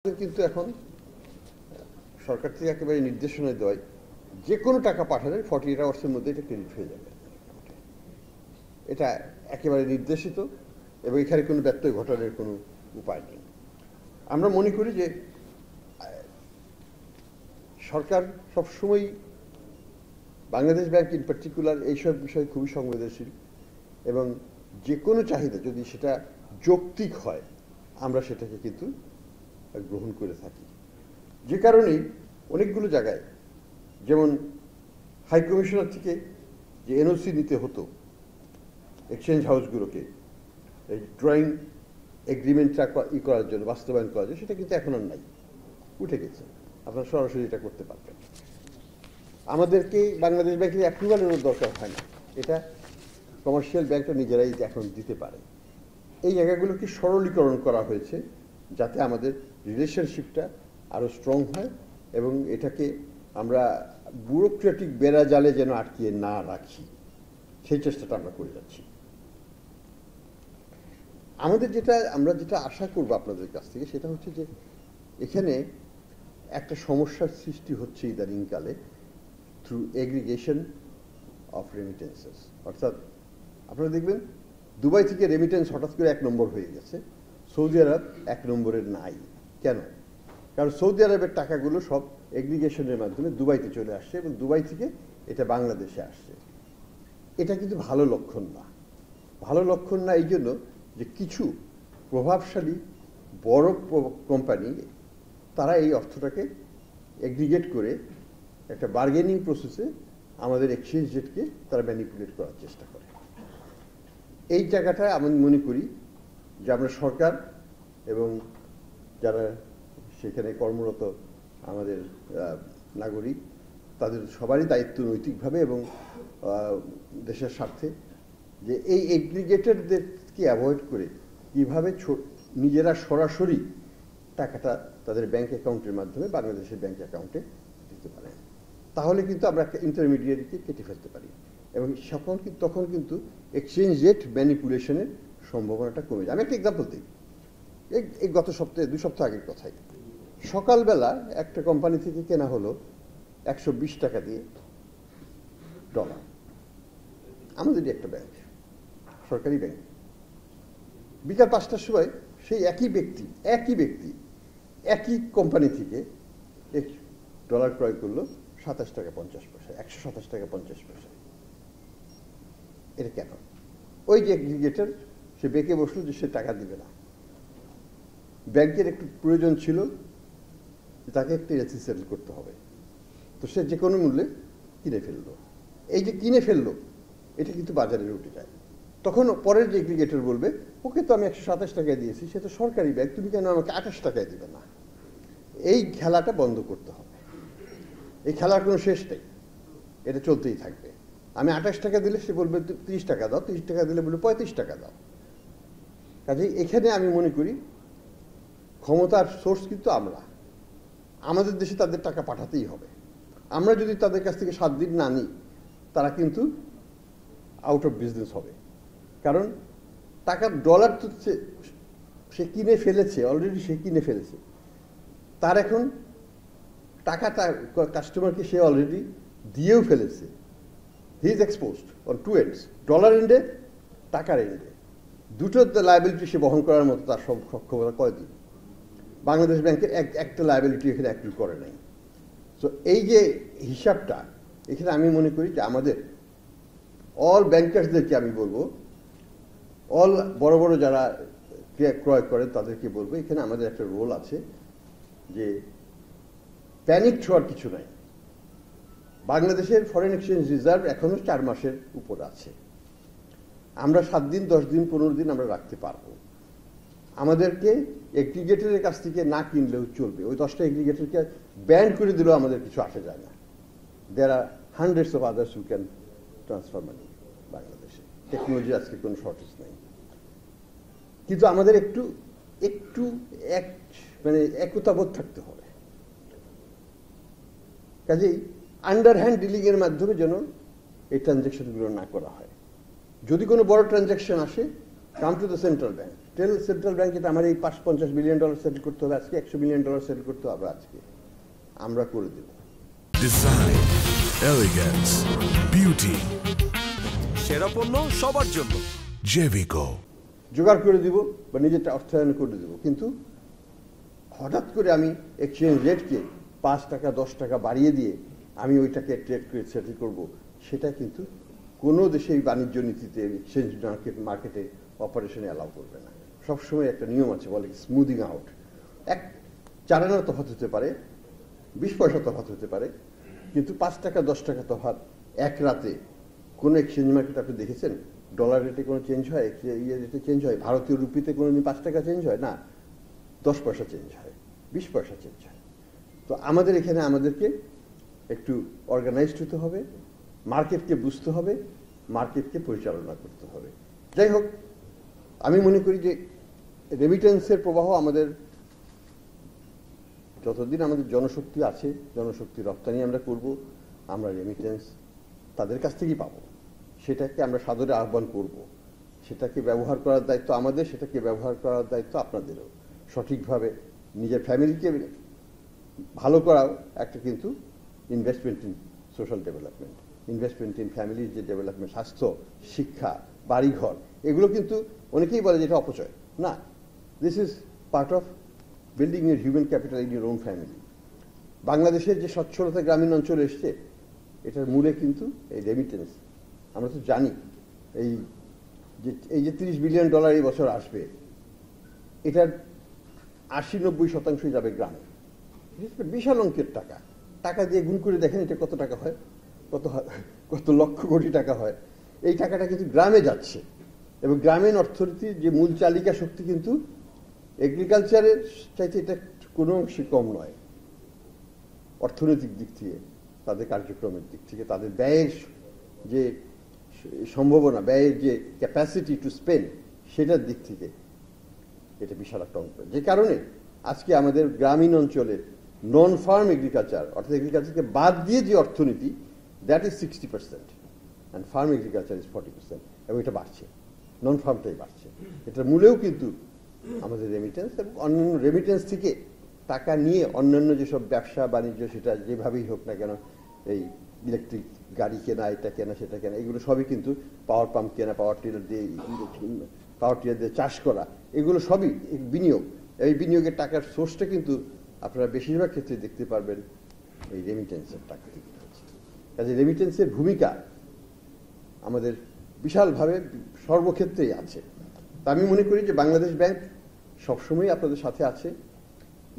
কিন্তু এখন সরকার থেকে একেবারে নির্দেশনা দেয় যে কোনো টাকা পাঠালে 48 আওয়ার্সের মধ্যে এটা ক্রেডিট হয়ে যাবে। এটা একেবারে নির্দেশিত এবং এখানে কোনো ব্যত্যয় ঘটানোর কোনো উপায় নেই। আমরা মনে করি যে সরকার সবসময় বাংলাদেশ ব্যাংক ইন পার্টিকুলার এইসব বিষয়ে খুবই সংবেদনশীল এবং যে কোনো চাহিদা যদি সেটা যৌক্তিক হয় আমরা সেটাকে কিন্তু গ্রহণ করে থাকি। যে কারণেই অনেকগুলো জায়গায় যেমন হাই কমিশনার থেকে যে এনওসি নিতে হতো এক্সচেঞ্জ হাউসগুলোকে এই ড্রয়িং এগ্রিমেন্টটা করার জন্য বাস্তবায়ন করার জন্য সেটা কিন্তু এখন আর নাই, উঠে গেছে। আপনারা সরাসরি এটা করতে পারবেন। আমাদেরকে বাংলাদেশ ব্যাংকের অ্যাপ্রুভালেরও দরকার হয় না, এটা কমার্শিয়াল ব্যাংকটা নিজেরাই এখন দিতে পারে। এই জায়গাগুলোকে সরলীকরণ করা হয়েছে যাতে আমাদের রিলেশনশিপটা আরও স্ট্রং হয় এবং এটাকে আমরা ব্যুরোক্রেটিক বেড়াজালে যেন আটকিয়ে না রাখি সেই চেষ্টাটা আমরা করে যাচ্ছি। আমরা যেটা আশা করব আপনাদের কাছ থেকে সেটা হচ্ছে যে এখানে একটা সমস্যার সৃষ্টি হচ্ছে ইদানিংকালে থ্রু এগ্রিগেশন অফ রেমিটেন্সেস। অর্থাৎ আপনারা দেখবেন দুবাই থেকে রেমিটেন্স হঠাৎ করে 1 নম্বর হয়ে গেছে, সৌদি আরব 1 নম্বরের নাই। কেন? কারণ সৌদি আরবের টাকাগুলো সব এগ্রিগেশনের মাধ্যমে দুবাইতে চলে আসছে এবং দুবাই থেকে এটা বাংলাদেশে আসছে। এটা কিন্তু ভালো লক্ষণ না। ভালো লক্ষণ না এই জন্য যে কিছু প্রভাবশালী বড় কোম্পানি তারা এই অর্থটাকে এগ্রিগেট করে একটা বার্গেনিং প্রসেসে আমাদের এক্সচেঞ্জ রেটকে তারা ম্যানিপুলেট করার চেষ্টা করে। এই জায়গাটায় আমি মনে করি যে আমরা সরকার এবং যারা সেখানে কর্মরত আমাদের নাগরিক তাদের সবারই দায়িত্ব নৈতিকভাবে এবং দেশের স্বার্থে যে এই এগ্রিগেটরদেরকে অ্যাভয়েড করে কীভাবে নিজেরা সরাসরি টাকাটা তাদের ব্যাংক অ্যাকাউন্টের মাধ্যমে বাংলাদেশের ব্যাংক অ্যাকাউন্টে দিতে পারে। তাহলে কিন্তু আমরা একটা ইন্টারমিডিয়েটকে কেটে ফেলতে পারি এবং তখন কিন্তু এক্সচেঞ্জ রেট ম্যানিপুলেশনের সম্ভাবনাটা কমে যায়। আমি একটা এক্সাম্পল দিই। এই গত সপ্তাহে 2 সপ্তাহ আগের কথাই, সকালবেলা একটা কোম্পানি থেকে কেনা হলো 120 টাকা দিয়ে ডলার, আমাদেরই একটা ব্যাংক, সরকারি ব্যাংক। বিকাল 5টার সময় সেই একই ব্যক্তি একই কোম্পানি থেকে ডলার ক্রয় করলো 27 টাকা 50 পয়সা, 127 টাকা 50 পয়সা। এটা কেন? ওই যে এগ্রিগেটর সে বেঁকে বসলো যে সে টাকা দিবে না, ব্যাংকের একটু প্রয়োজন ছিল তাকে একটু এলসি সেটেল করতে হবে, তো সে যে কোনো মূল্যে কিনে ফেললো। এই যে কিনে ফেললো এটা কিন্তু বাজারে উঠে যায়। তখন পরের যে এগ্রিগেটর বলবে ওকে তো আমি 127 টাকায় দিয়েছি, সে তো সরকারি ব্যাংক, তুমি কেন আমাকে 28 টাকায় দিবে না? এই খেলাটা বন্ধ করতে হবে। এই খেলার কোনো শেষ নেই, এটা চলতেই থাকবে। আমি 28 টাকা দিলে সে বলবে 30 টাকা দাও, 30 টাকা দিলে বলবে 35 টাকা দাও। কাজেই এখানে আমি মনে করি ক্ষমতার সোর্স কিন্তু আমরা, আমাদের দেশে তাদের টাকা পাঠাতেই হবে। আমরা যদি তাদের কাছ থেকে 7 দিন না নিই তারা কিন্তু আউট অফ বিজনেস হবে। কারণ টাকার ডলার তো সে কিনে ফেলেছে, অলরেডি সে কিনে ফেলেছে। তার এখন টাকাটা কাস্টমারকে সে অলরেডি দিয়েও ফেলেছে। He is exposed on 2 ends, dollar এন্ডে, টাকার এন্ডে। দুটো লায়াবিলিটি সে বহন করার মতো তার সক্ষমতা কয়দিন? বাংলাদেশ ব্যাংকের একটা লায়াবিলিটি এখানে অ্যাক্টিভ করে নাই। সো এই যে হিসাবটা এখানে আমি মনে করি যে আমাদের অল ব্যাংকার্সদেরকে আমি বলবো, অল বড় বড় যারা ক্রয় করেন তাদেরকে বলবো এখানে আমাদের একটা রোল আছে যে প্যানিক হওয়ার কিছু নাই। বাংলাদেশের ফরেন এক্সচেঞ্জ রিজার্ভ এখনো 4 মাসের উপর আছে। আমরা 7 দিন 10 দিন 15 দিন আমরা রাখতে পারবো। আমাদেরকে এগ্রিগেটরের কাছ থেকে না কিনলেও চলবে। ওই 10টা এগ্রিগেটরকে ব্যান্ড করে দিলেও আমাদের কিছু আসে যায় না। There are hundreds of others who can transfer money বাংলাদেশে। টেকনোলজি আজকে কোনো শর্টেজ নেই, কিন্তু আমাদের একটু একতাবোধ থাকতে হবে। কাজেই আন্ডারহ্যান্ড ডিলিং এর মাধ্যমে যেন এই ট্রানজ্যাকশনগুলো না করা হয়। যদি কোনো বড় ট্রানজ্যাকশন আসে, come to the central bank, tell central ব্যাংকে আমার এই $50 বিলিয়ন সেটেল করতে হবে আজকে, $100 মিলিয়ন সেটেল করতে হবে আজকে, আমরা করে দেব। ডিজাইন, এলিগেন্স, বিউটি, সেরা পণ্য সবার জন্য জেভিকো। জোগাড় করে দিব বা নিজেরটা অর্থায়ন করে দেব, কিন্তু হঠাৎ করে আমি এক্সচেঞ্জ রেটকে $5 $10 বাড়িয়ে দিয়ে আমি ওইটাকে ট্রেড করে সেটেল করবো, সেটা কিন্তু কোনো দেশেই বাণিজ্য নীতিতে এক্সচেঞ্জ মার্কেটে অপারেশনে অ্যালাউ করবে না। সবসময় একটা নিয়ম আছে, বলে স্মুদিং আউট। 4 আনা তফাৎ হতে পারে, 20 পয়সা তফাৎ হতে পারে, কিন্তু $5 $10 তফাৎ এক রাতে কোনো এক্সচেঞ্জ মার্কেট আপনি দেখেছেন? ডলার রেটে কোনো চেঞ্জ হয়, ইয়ে রেটে চেঞ্জ হয়, ভারতীয় রুপিতে কোনো দিন $5 চেঞ্জ হয় না, 10 পয়সা চেঞ্জ হয়, 20 পয়সা চেঞ্জ হয়। তো আমাদের এখানে আমাদেরকে একটু অর্গানাইজড হতে হবে, মার্কেটকে বুঝতে হবে, মার্কেটকে পরিচালনা করতে হবে। যাই হোক, আমি মনে করি যে রেমিটেন্সের প্রবাহ আমাদের যতদিন আমাদের জনশক্তি আছে, জনশক্তি রপ্তানি আমরা করব, আমরা রেমিটেন্স তাদের কাছ থেকেই পাবো। সেটাকে আমরা সাদরে আহ্বান করব, সেটাকে ব্যবহার করার দায়িত্ব আমাদের, সেটাকে ব্যবহার করার দায়িত্ব আপনাদেরও। সঠিকভাবে নিজের ফ্যামিলিকে ভালো করাও একটা কিন্তু investment in social development, investment in ফ্যামিলির যে ডেভেলপমেন্ট, স্বাস্থ্য, শিক্ষা, বাড়িঘর, এগুলো কিন্তু অনেকেই বলে যে এটা অপচয় না। This is part of building your human capital in your own family. বাংলাদেশের যে স্বচ্ছলতা গ্রামীণ অঞ্চলে এসছে, এটার মূলে কিন্তু এই রেমিটেন্স। আমরা তো জানি এই যে $30 বিলিয়ন এই বছর আসবে, এটার 80-90% যাবে গ্রামে। বিশাল অঙ্কের টাকা। টাকা দিয়ে গুণ করে দেখেন এটা কত টাকা হয়, কত লক্ষ কোটি টাকা হয়। এই টাকাটা কিন্তু গ্রামে যাচ্ছে, এবং গ্রামীণ অর্থনীতির যে মূল চালিকা শক্তি কিন্তু এগ্রিকালচারের চাইতে এটা কোনো অংশে কম নয়। অর্থনৈতিক দিক থেকে, তাদের কার্যক্রমের দিক থেকে, তাদের ব্যয়ের যে সম্ভাবনা, ব্যয়ের যে ক্যাপাসিটি টু স্পেন্ড, সেটার দিক থেকে এটা বিশাল একটা অঙ্ক। যে কারণে আজকে আমাদের গ্রামীণ অঞ্চলের নন ফার্ম এগ্রিকালচার, অর্থাৎ এগ্রিকালচারকে বাদ দিয়ে যে অর্থনীতি, that is 60%, and farm agriculture is 40%, এবং এটা বাড়ছে, নন ফার্মটাই বাড়ছে। এটার মূলেও কিন্তু আমাদের রেমিটেন্স, এবং অন্যান্য রেমিটেন্স থেকে টাকা নিয়ে অন্যান্য যেসব ব্যবসা বাণিজ্য, সেটা যেভাবেই হোক না কেন, এই ইলেকট্রিক গাড়ি কেনা, এটা কেনা, সেটা কেনা, এগুলো সবই কিন্তু পাওয়ার পাম্প কেনা, পাওয়ার টিলার দিয়ে চাষ করা, এগুলো সবই বিনিয়োগ। এই বিনিয়োগের টাকার সোর্সটা কিন্তু আপনারা বেশিরভাগ ক্ষেত্রে দেখতে পারবেন এই রেমিটেন্সের টাকা থেকে হচ্ছে। কাজে রেমিটেন্সের ভূমিকা আমাদের বিশালভাবে সর্বক্ষেত্রেই আছে। তা আমি মনে করি যে বাংলাদেশ ব্যাংক সবসময় আপনাদের সাথে আছে।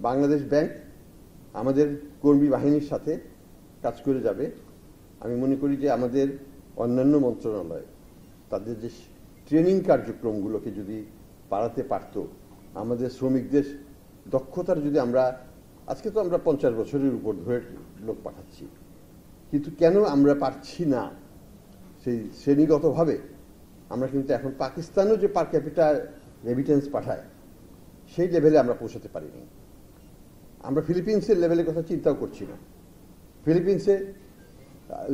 বাংলাদেশ ব্যাংক আমাদের কর্মী বাহিনীর সাথে কাজ করে যাবে। আমি মনে করি যে আমাদের অন্যান্য মন্ত্রণালয় তাদের যে ট্রেনিং কার্যক্রমগুলোকে যদি বাড়াতে পারত, আমাদের শ্রমিকদের দক্ষতার যদি আমরা, আজকে তো আমরা 50 বছরের উপর ধরে লোক পাঠাচ্ছি, কিন্তু কেন আমরা পারছি না সেই শ্রেণীগতভাবে? আমরা কিন্তু এখন পাকিস্তানও যে পার ক্যাপিটা রেমিটেন্স পাঠায়, সেই লেভেলে আমরা পৌঁছাতে পারিনি। আমরা ফিলিপিন্সের লেভেলের কথা চিন্তাও করছি না। ফিলিপিন্সে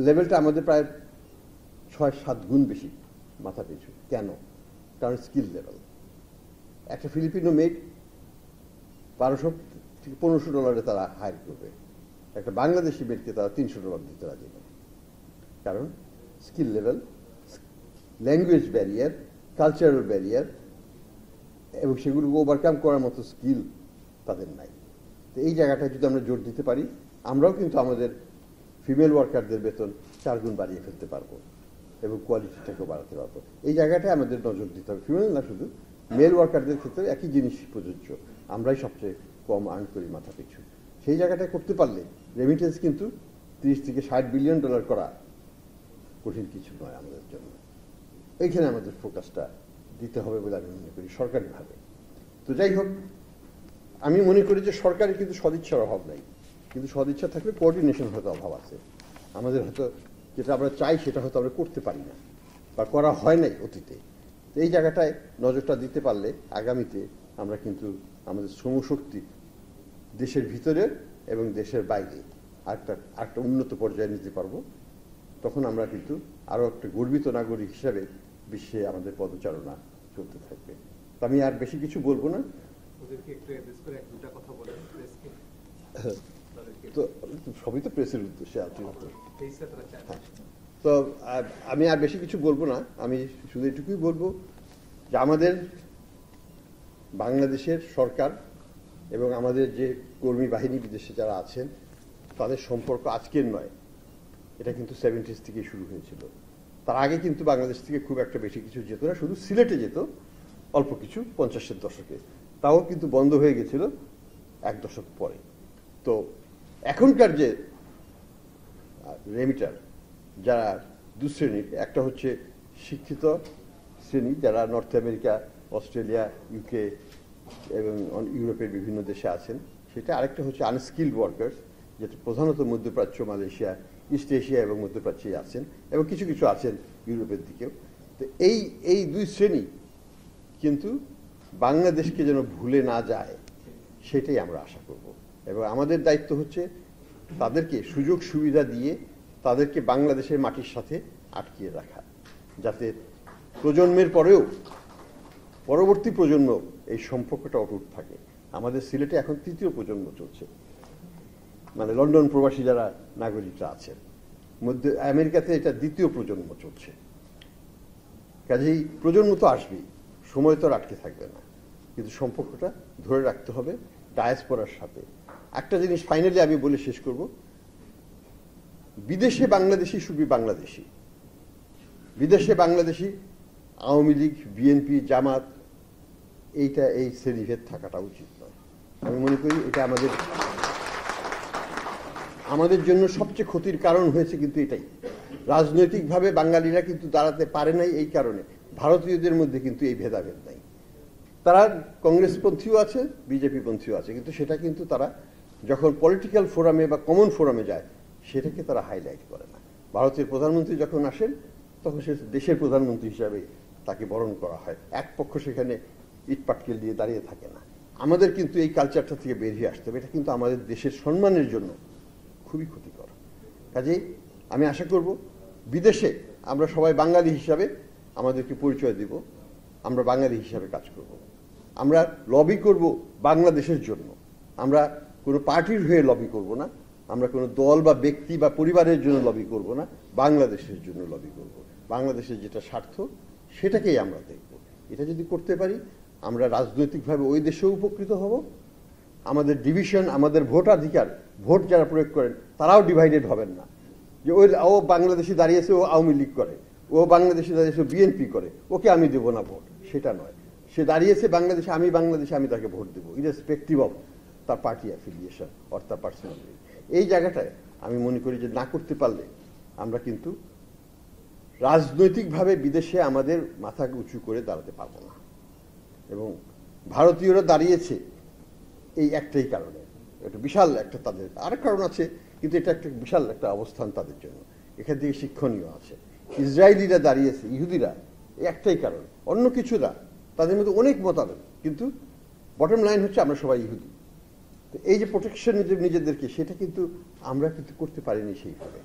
লেভেলটা আমাদের প্রায় 6-7 গুণ বেশি মাথা পিছু। কেন? কারণ স্কিল লেভেল। একটা ফিলিপিনো মেড $1200-1500 তারা হায়ার করবে, একটা বাংলাদেশি মেডকে তারা $300 দিতে রাজি নেই। কারণ skill level, language barrier, cultural barrier, এবং সেগুলোকে ওভারকাম করার মতো স্কিল তাদের নাই। তো এই জায়গাটা যদি আমরা জোর দিতে পারি, আমরাও কিন্তু আমাদের ফিমেল ওয়ার্কারদের বেতন 4 গুণ বাড়িয়ে ফেলতে পারবো, এবং কোয়ালিটিটাকেও বাড়াতে পারবো। এই জায়গাটায় আমাদের নজর দিতে হবে। ফিমেল না, শুধু মেল ওয়ার্কারদের ক্ষেত্রে একই জিনিস প্রযোজ্য। আমরাই সবচেয়ে কম আর্ন করি মাথা পিছু। সেই জায়গাটায় করতে পারলে রেমিটেন্স কিন্তু $30-60 বিলিয়ন করা কঠিন কিছু নয় আমাদের জন্য। এইখানে আমাদের ফোকাসটা দিতে হবে বলে আমি মনে করি সরকারিভাবে। তো যাই হোক, আমি মনে করি যে সরকারের কিন্তু সদিচ্ছার অভাব নাই, কিন্তু সদিচ্ছা থাকলে কোঅর্ডিনেশন হয়তো অভাব আছে। আমাদের হয়তো যেটা আমরা চাই সেটা হয়তো আমরা করতে পারি না, বা করা হয় নাই অতীতে। তো এই জায়গাটায় নজরটা দিতে পারলে আগামীতে আমরা কিন্তু আমাদের শ্রমশক্তি দেশের ভিতরে এবং দেশের বাইরে আরেকটা উন্নত পর্যায়ে নিতে পারবো। তখন আমরা কিন্তু আরও একটা গর্বিত নাগরিক হিসাবে বিশ্বে আমাদের পদচারণা চলতে থাকবে। তো আমি আর বেশি কিছু বলবো না। ওদেরকে একটু অ্যাড্রেস করে এক দুটা কথা বলেন প্রেসকে। তো সবই তো প্রেসের উদ্দেশ্যে আলটিমেটলি। তেইশে তারা চায়। তো আমি আর বেশি কিছু বলবো না, আমি শুধু এটুকুই বলবো যে আমাদের বাংলাদেশের সরকার এবং আমাদের যে কর্মী বাহিনী বিদেশে যারা আছেন তাদের সম্পর্ক আজকের নয়, এটা কিন্তু 70s থেকে শুরু হয়েছিল। তার আগে কিন্তু বাংলাদেশ থেকে খুব একটা বেশি কিছু যেত না, শুধু সিলেটে যেত অল্প কিছু 50-এর দশকে, তাও কিন্তু বন্ধ হয়ে গেছিল এক দশক পরে। তো এখনকার যে রেমিটার যারা দুশ্রেণীর, একটা হচ্ছে শিক্ষিত শ্রেণী যারা নর্থ আমেরিকা, অস্ট্রেলিয়া, ইউকে এবং ইউরোপের বিভিন্ন দেশে আছেন, সেটা। আরেকটা হচ্ছে আনস্কিল্ড ওয়ার্কার্স, যেটা প্রধানত মধ্যপ্রাচ্য, মালয়েশিয়া, ইস্ট এশিয়া এবং মধ্যপ্রাচ্যে আছেন, এবং কিছু কিছু আছেন ইউরোপের দিকেও। তো এই দুই শ্রেণী কিন্তু বাংলাদেশকে যেন ভুলে না যায় সেটাই আমরা আশা করব। এবং আমাদের দায়িত্ব হচ্ছে তাদেরকে সুযোগ সুবিধা দিয়ে তাদেরকে বাংলাদেশের মাটির সাথে আটকিয়ে রাখা, যাতে প্রজন্মের পরেও পরবর্তী প্রজন্ম এই সম্পর্কটা অটুট থাকে। আমাদের সিলেটে এখন তৃতীয় প্রজন্ম চলছে, মানে লন্ডন প্রবাসী যারা নাগরিকরা আছেন, মধ্যে আমেরিকাতে এটা দ্বিতীয় প্রজন্ম চলছে। কাজেই প্রজন্ম তো আসবেই, সময় তো আর আটকে থাকবে না, কিন্তু সম্পর্কটা ধরে রাখতে হবে ডায়াসপোরার সাথে। একটা জিনিস ফাইনালি আমি বলে শেষ করব, বিদেশে বাংলাদেশি শুধু বাংলাদেশি, বিদেশে বাংলাদেশি আওয়ামী লীগ, বিএনপি, জামাত, এই শ্রেণীভেদ থাকাটা উচিত নয়। আমি মনে করি এটা আমাদের জন্য সবচেয়ে ক্ষতির কারণ হয়েছে কিন্তু এটাই। রাজনৈতিকভাবে বাঙালিরা কিন্তু দাঁড়াতে পারে নাই এই কারণে। ভারতীয়দের মধ্যে কিন্তু এই ভেদাভেদ নাই, তারা কংগ্রেসপন্থীও আছে, বিজেপি পন্থীও আছে, কিন্তু সেটা কিন্তু তারা যখন পলিটিক্যাল ফোরামে বা কমন ফোরামে যায় সেটাকে তারা হাইলাইট করে না। ভারতের প্রধানমন্ত্রী যখন আসেন তখন সে দেশের প্রধানমন্ত্রী হিসাবে তাকে বরণ করা হয়, এক পক্ষ সেখানে ইটপাটকেল দিয়ে দাঁড়িয়ে থাকে না। আমাদের কিন্তু এই কালচারটা থেকে বেরিয়ে আসতে হবে, এটা কিন্তু আমাদের দেশের সম্মানের জন্য খুবই ক্ষতিকর। কাজেই আমি আশা করব বিদেশে আমরা সবাই বাঙালি হিসাবে আমাদেরকে পরিচয় দিব, আমরা বাঙালি হিসাবে কাজ করব, আমরা লবি করব বাংলাদেশের জন্য, আমরা কোনো পার্টির হয়ে লবি করব না, আমরা কোনো দল বা ব্যক্তি বা পরিবারের জন্য লবি করব না, বাংলাদেশের জন্য লবি করব। বাংলাদেশের যেটা স্বার্থ সেটাকেই আমরা দেখব। এটা যদি করতে পারি আমরা রাজনৈতিকভাবে ওই দেশেও উপকৃত হব, আমাদের ডিভিশন, আমাদের ভোটাধিকার, ভোট যারা প্রয়োগ করেন তারাও ডিভাইডেড হবেন না, যে ও বাংলাদেশে দাঁড়িয়েছে ও আওয়ামী লীগ করে, ও বাংলাদেশে দাঁড়িয়েছে বিএনপি করে, ওকে আমি দেবো না ভোট, সেটা নয়। সে দাঁড়িয়েছে বাংলাদেশে, আমি তাকে ভোট দেবো ইরেসপেক্টিভ অফ তার পার্টি অ্যাফিলিয়েশন অর তার পার্সোনাল। এই জায়গাটায় আমি মনে করি যে না করতে পারলে আমরা কিন্তু রাজনৈতিকভাবে বিদেশে আমাদের মাথা উঁচু করে দাঁড়াতে পারবো না। এবং ভারতীয়রা দাঁড়িয়েছে এই একটাই কারণে, এটা বিশাল একটা, তাদের আরেক কারণ আছে, কিন্তু এটা একটা বিশাল একটা অবস্থান তাদের জন্য, এখান থেকে শিক্ষণীয় আছে। ইসরায়েলিরা দাঁড়িয়েছে, ইহুদিরা, এই একটাই কারণ, অন্য কিছু না। তাদের মধ্যে অনেক মতামত, কিন্তু বটম লাইন হচ্ছে আমরা সবাই ইহুদি। তো এই যে প্রোটেকশন নিজেদেরকে, সেটা কিন্তু আমরা কিন্তু করতে পারিনি সেইভাবে।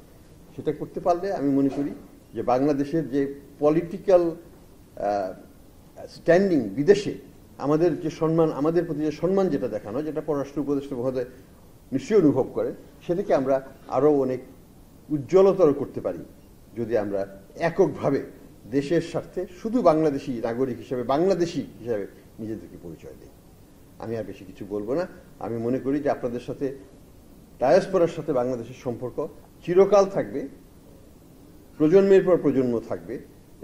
সেটা করতে পারলে আমি মনে করি যে বাংলাদেশের যে পলিটিক্যাল স্ট্যান্ডিং বিদেশে আমাদের যে সম্মান, আমাদের প্রতি যে সম্মান যেটা দেখানো, যেটা পররাষ্ট্র উপদেষ্টা মহোদয় নিশ্চয়ই অনুভব করেন, সেটাকে আমরা আরও অনেক উজ্জ্বলতর করতে পারি যদি আমরা এককভাবে দেশের স্বার্থে শুধু বাংলাদেশি নাগরিক হিসেবে, বাংলাদেশি হিসাবে নিজেদেরকে পরিচয় দিই। আমি আর বেশি কিছু বলবো না। আমি মনে করি যে আপনাদের সাথে, ডায়াসপোরার সাথে বাংলাদেশের সম্পর্ক চিরকাল থাকবে, প্রজন্মের পর প্রজন্ম থাকবে,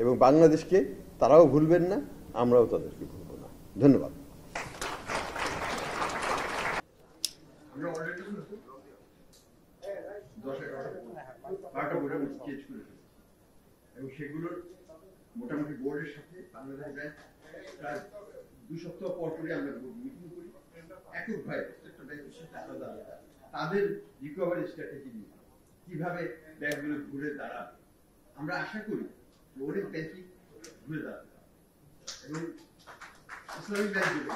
এবং বাংলাদেশকে তারাও ভুলবেন না, আমরাও তাদেরকে ভুলব না। ধন্যবাদ। এবং সেগুলোর মোটামুটি বোর্ডের সাথে বাংলাদেশ ব্যাংক প্রায় 2 সপ্তাহ পর পরই আমরা মিটিং করি, এককভাবে প্রত্যেকটা ব্যাংকের সাথে আলাদা আলাদা তাদের রিকভারি স্ট্র্যাটেজি নিয়ে কিভাবে ব্যাংকগুলো ঘুরে দাঁড়াবে। আমরা আশা করি যে অনেক ব্যাংকই ঘুরে দাঁড়াবে, এবং ইসলামী ব্যাংকগুলো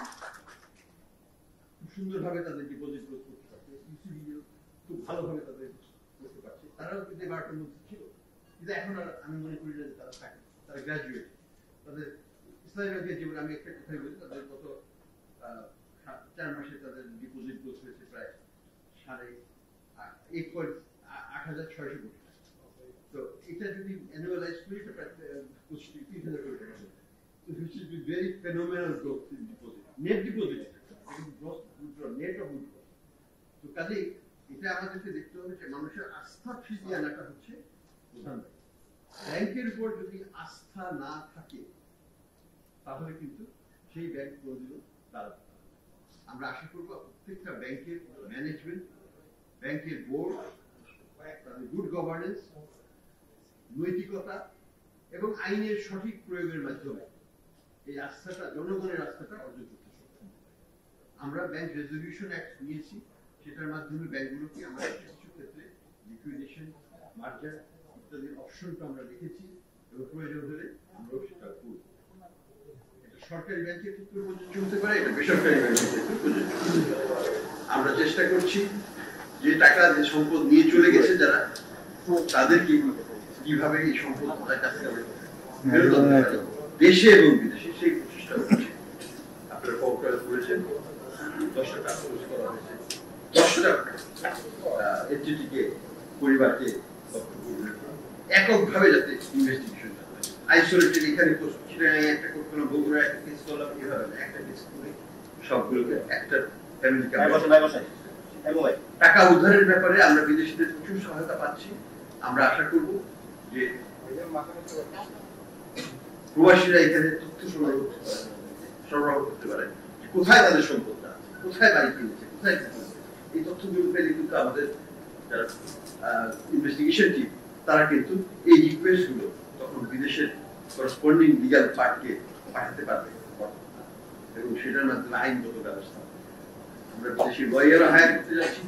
খুব সুন্দরভাবে তাদের ডিপোজিট গ্রোথ করতে পারছে, ইউসিবিও খুব ভালোভাবে তাদের করতে পারছে। তারাও কিন্তু 12টার মধ্যে ছিল, কিন্তু এখন আর আমি মনে করি না যে তারা থাকে, তারা গ্র্যাজুয়েট, তাদের ইসলামী ব্যাংকের জীবনে আমি একটা কথাই বলি, তাদের গত 4 মাসে তাদের ডিপোজিট গ্রোথ হয়েছে প্রায় 8,600 কোটি। তো এটা যদি অ্যানুয়ালাইজ করি এটা প্রায় 25,000 কোটি টাকা হবে। So which is very phenomenal growth in deposit. Net deposit, gross withdrawal, net of withdrawal. তো কাজে এটা আমাদেরকে দেখতে হবে যে মানুষের আস্থা ফিরিয়ে আনাটা হচ্ছে প্রধান। ব্যাংকের উপর যদি আস্থা না থাকে তাহলে কিন্তু সেই ব্যাংক কোনোদিনও দাঁড়াবে না। আমরা আশা করব প্রত্যেকটা ব্যাংকের ম্যানেজমেন্ট, ব্যাংকের বোর্ড, তাদের গুড গভর্নেন্স, নৈতিকতা এবং আইনের সঠিক প্রয়োগের মাধ্যমে এই আস্থাটা, জনগণের আস্থাটা অর্জন করতে সক্ষম। আমরা ব্যাংক রেজলিউশন অ্যাক্ট নিয়েছি, সেটার মাধ্যমে ব্যাংকগুলোকে আমরা কিছু ক্ষেত্রে লিকুইডেশন, মার্জার ইত্যাদি অপশনটা আমরা রেখেছি এবং প্রয়োজন হলে আমরাও সেটা করব। এটা সরকারি ব্যাংকের ক্ষেত্রে প্রযোজ্য হতে পারে, এটা বেসরকারি ব্যাংকের ক্ষেত্রে প্রযোজ্য। আমরা চেষ্টা করছি যে টাকা, যে সম্পদ নিয়ে চলে গেছে যারা, তাদেরকে কিভাবে এই সম্পদ তাদের কাছ থেকে ফেরত আনতে পারে দেশে এবং বিদেশে, সেই প্রচেষ্টা হচ্ছে। আপনারা কৌশল করেছেন 10টা টাকা করা হয়েছে, 10টা এনটিটিকে, পরিবারকে এককভাবে যাতে ইনভেস্টিগেশন আইসোলেটেড, এখানে একটা করতে না, বগুড়া একটা কেস করলাম, এভাবে একটা কেস করে সবগুলোকে একটা ফ্যামিলিকে টাকা উদ্ধারের ব্যাপারে আমরা বিদেশিদের প্রচুর সহায়তা পাচ্ছি। আমরা আশা করব যে প্রবাসীরা এখানে তথ্য সরবরাহ করতে পারে, কোথায় তাদের সম্পদটা আছে, কোথায় বাড়ি কিনেছে, কোথায় এই তথ্যগুলো পেলে কিন্তু আমাদের যারা ইনভেস্টিগেশন টিম তারা কিন্তু এই রিকোয়েস্ট গুলো তখন বিদেশের করসপন্ডিং লিগ্যাল পার্টকে পাঠাতে পারবে এবং সেটার মাধ্যমে আইনগত ব্যবস্থা। আমরা বিদেশি লয়ারও হায়ার করতে যাচ্ছি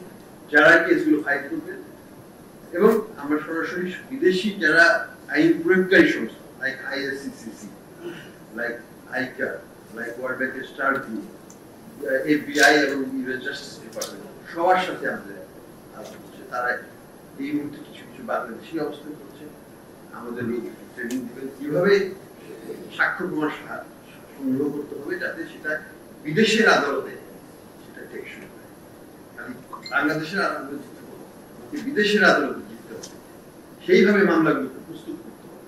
যারা কেসগুলো ফাইল করবে, এবং আমরা সরাসরি বিদেশি যারা আইন প্রয়োগকারী সংস্থা, লাইক আইএসসিসিসি, লাইক আইকা, লাইক ওয়ার্ল্ড ব্যাংকের স্টার গ্রুপ, এফবিআই এবং ইউএস জাস্টিস ডিপার্টমেন্ট, সবার সাথে আমাদের আলোচনা হচ্ছে। তারা এই মুহূর্তে কিছু কিছু বাংলাদেশি অবস্থান করছে, আমাদের ট্রেনিং দিবেন কিভাবে সাক্ষ্য প্রমাণ সংগ্রহ করতে হবে যাতে সেটা বিদেশের আদালতে সেটা টেকসই হয়। বাংলাদেশের আদালতে জিততে হবে, বিদেশের আদালতে জিততে হবে, সেইভাবে মামলাগুলোকে প্রস্তুত করতে হবে।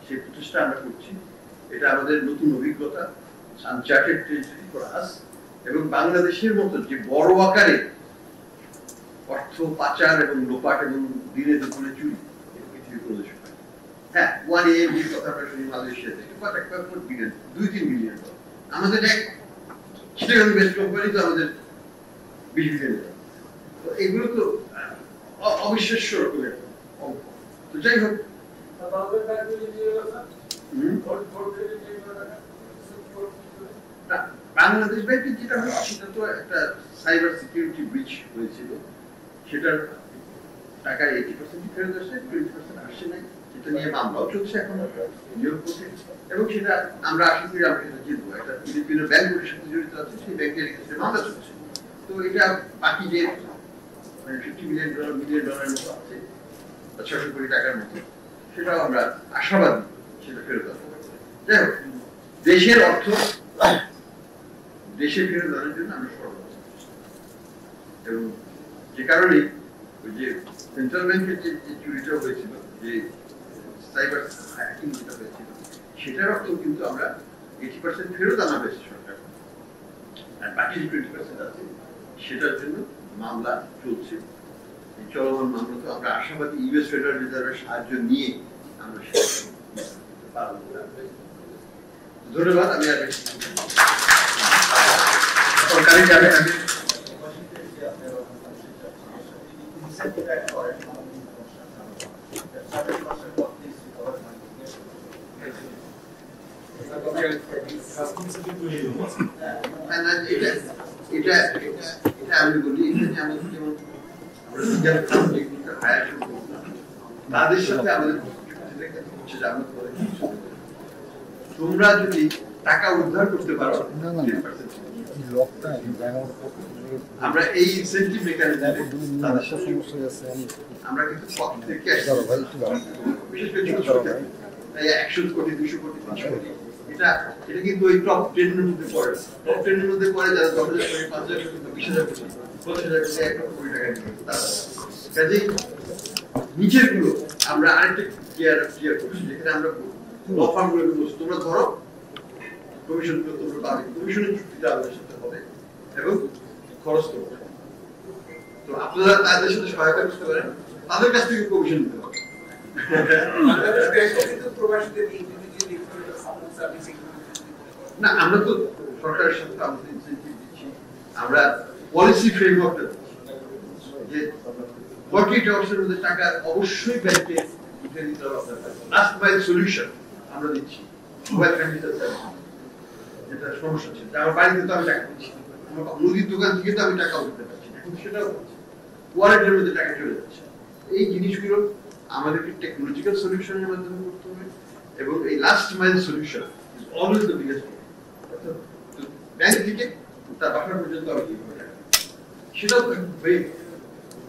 সেই প্রচেষ্টা আমরা করছি। এটা আমাদের নতুন অভিজ্ঞতা, আনচার্টেড টেরিটরি ফর আস, এবং বাংলাদেশের মতো যে বড় আকারে অর্থ পাচার এবং লোপাট এবং দিনে দুপুরে চুরি পৃথিবীর কোনো দেশে হয়। হ্যাঁ, 1 AM কথা আমরা শুনি মালয়েশিয়াতে, বাট একটা 2-3 বিলিয়ন ডলার। আমাদের এক চিটাগাং বেস্ট কোম্পানি তো আমাদের 20 বিলিয়ন ডলার। তো এগুলো তো অবিশ্বাস্য রকমের অঙ্ক। তো যাই হোক, বাংলাদেশ ব্যাংকে যেটা হচ্ছে সেটা তো একটা সাইবার সিকিউরিটি ব্রিচ হয়েছিল, সেটার টাকা 80% ফেরত আসছে, 20% আসছে নাই, সেটা নিয়ে মামলাও চলছে এখন নিয়োগ করছে, এবং সেটা আমরা আশা করি আমরা সেটা জিতবো। একটা ফিলিপিনের ব্যাংকের সাথে জড়িত আছে, সেই ব্যাংকের ক্ষেত্রে মামলা চলছে। তো এটা বাকি যে 50 মিলিয়ন ডলারের মতো আছে, 600 কোটি টাকার মতো, সেটাও আমরা আশাবাদী সেটা ফেরত আসবে। যাই হোক, দেশের অর্থ দেশে ফেরত আনার জন্য আমরা সর্বোচ্চ, এবং যে কারণে ওই যে সেন্ট্রাল ব্যাংকের যে চুরিটা হয়েছিল, যে সাইবার হ্যাকিং যেটা হয়েছিল, সেটার অর্থ কিন্তু আমরা 80% ফেরত আনা হয়েছে সরকার, আর বাকি যে 20% আছে সেটার জন্য মামলা চলছে। এই চলমান মামলা তো আমরা আশাবাদী ইউএস ফেডারেল রিজার্ভের সাহায্য নিয়ে আমরা সেটা পালন করতে। ধন্যবাদ। আমি আর সরকারি যাবে আমি আমি বলি, তাদের সাথে আমাদের তোমরা যদি টাকা উদ্ধার করতে পারো, আমরা এই ইনসেন্টিভ মেকানিজম তাদের সাথে আমরা কিন্তু পকেট থেকে বিশেষ করে 100 কোটি 200 কোটি 300 কোটি এটা কিন্তু ওই টপ 10 এর মধ্যে পড়ে টপ 10 এর মধ্যে পড়ে যারা 10,000 কোটি 5,000 কোটি 20,000 কোটি 25,000 কোটি 1 কোটি টাকা নিয়ে কাজেই নিচের গুলো আমরা আরেকটা ক্লিয়ার করছি যেখানে আমরা অফার করে বলছি তোমরা ধরো কমিশন গুলো তোমরা পাবে কমিশনের চুক্তিটা আমাদের সাথে হবে এবং খরচ করবে তো আপনারা তাদের সাথে সহায়তা করতে পারেন তাদের কাছ থেকে কমিশন নিতে পারেন না আমরা তো সরকারের সাথে আমাদের ইনসেনটিভ দিচ্ছি আমরা পলিসি ফ্রেমওয়ার্কটা যে 48 আওয়ার্সের মধ্যে টাকা অবশ্যই ব্যাংকে উঠে দিতে হবে আপনার লাস্ট মাইল সলিউশন আমরা দিচ্ছি মোবাইল ফ্যামিলিটার যেটা সমস্যা ছিল আমার বাড়িতে তো আমি টাকা দিচ্ছি আমার মুদির দোকান থেকে তো আমি টাকা উঠতে পারছি এখন সেটাও হচ্ছে ওয়ালেটের মধ্যে টাকা চলে যাচ্ছে এই জিনিসগুলো আমাদেরকে টেকনোলজিক্যাল সলিউশনের মাধ্যমে করতে হবে এবং এই last mile solution is always the biggest bank থেকে তার বাসা পর্যন্ত আমি কি করে টাকা সেটাও ভেরি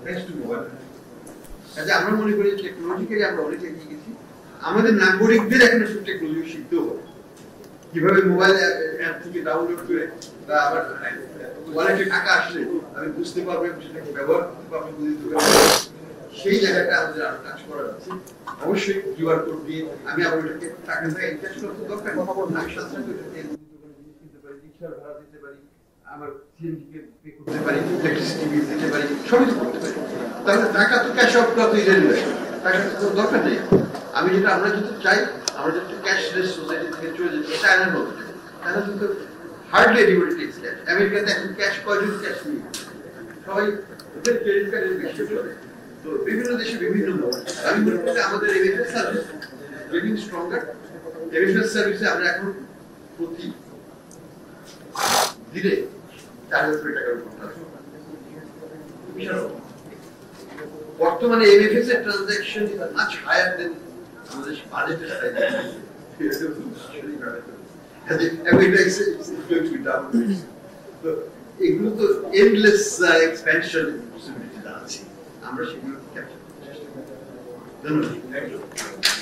থ্যাঙ্কস টু মোবাইল কাজে আমরা মনে করি টেকনোলজিক্যালি আমরা অনেক এগিয়ে গেছি আমাদের নাগরিকদের এখন একটু টেকনোলজি শিখতেও হবে কিভাবে মোবাইল অ্যাপ থেকে ডাউনলোড করে বা আবার ওয়ালেটে টাকা আসলে আমি বুঝতে পারবো সেটাকে ব্যবহার করতে পারবো সেই জায়গাটা আমাদের আরো কাজ করা আছে অবশ্যই কিউআর কোড দিয়ে আমি আবার ওটাকে টাকা দিয়ে ইনভেস্ট করতে দরকার আমি সাথে সাথে কিনতে পারি রিক্সার ভাড়া দিতে পারি আমার সিএনজি কে পে করতে পারি ইলেকট্রিসিটি বিল দিতে পারি সবই তো করতে পারি তাহলে টাকা তো ক্যাশ আউট করা তো ইরেলেভেন্ট টাকা তো দরকার নেই আমি যেটা আমরা যদি চাই আমরা যদি ক্যাশলেস সোসাইটি থেকে চলে যেতে চায়নার মধ্যে তাহলে কিন্তু হার্ডলি এনিবডি টেকস ক্যাশ আমেরিকাতে এখন ক্যাশ কয়জন ক্যাশ নিয়ে সবাই ওদের ক্রেডিট কার্ডের বেশি চলে তো বিভিন্ন দেশে বিভিন্ন আমি মনে করি আমাদের MFS service getting stronger MFS সার্ভিসে আমরা এখন প্রতি দিনে 4,000 কোটি টাকার বর্তমানে এমএফএস এর transaction is much higher than আমাদের বাজেটের সাইজ এগুলো তো এন্ডলেস এক্সপ্যানশন পসিবিলিটি আছে আমরা সেগুলো ক্যাপচার করতে চেষ্টা করব ধন্যবাদ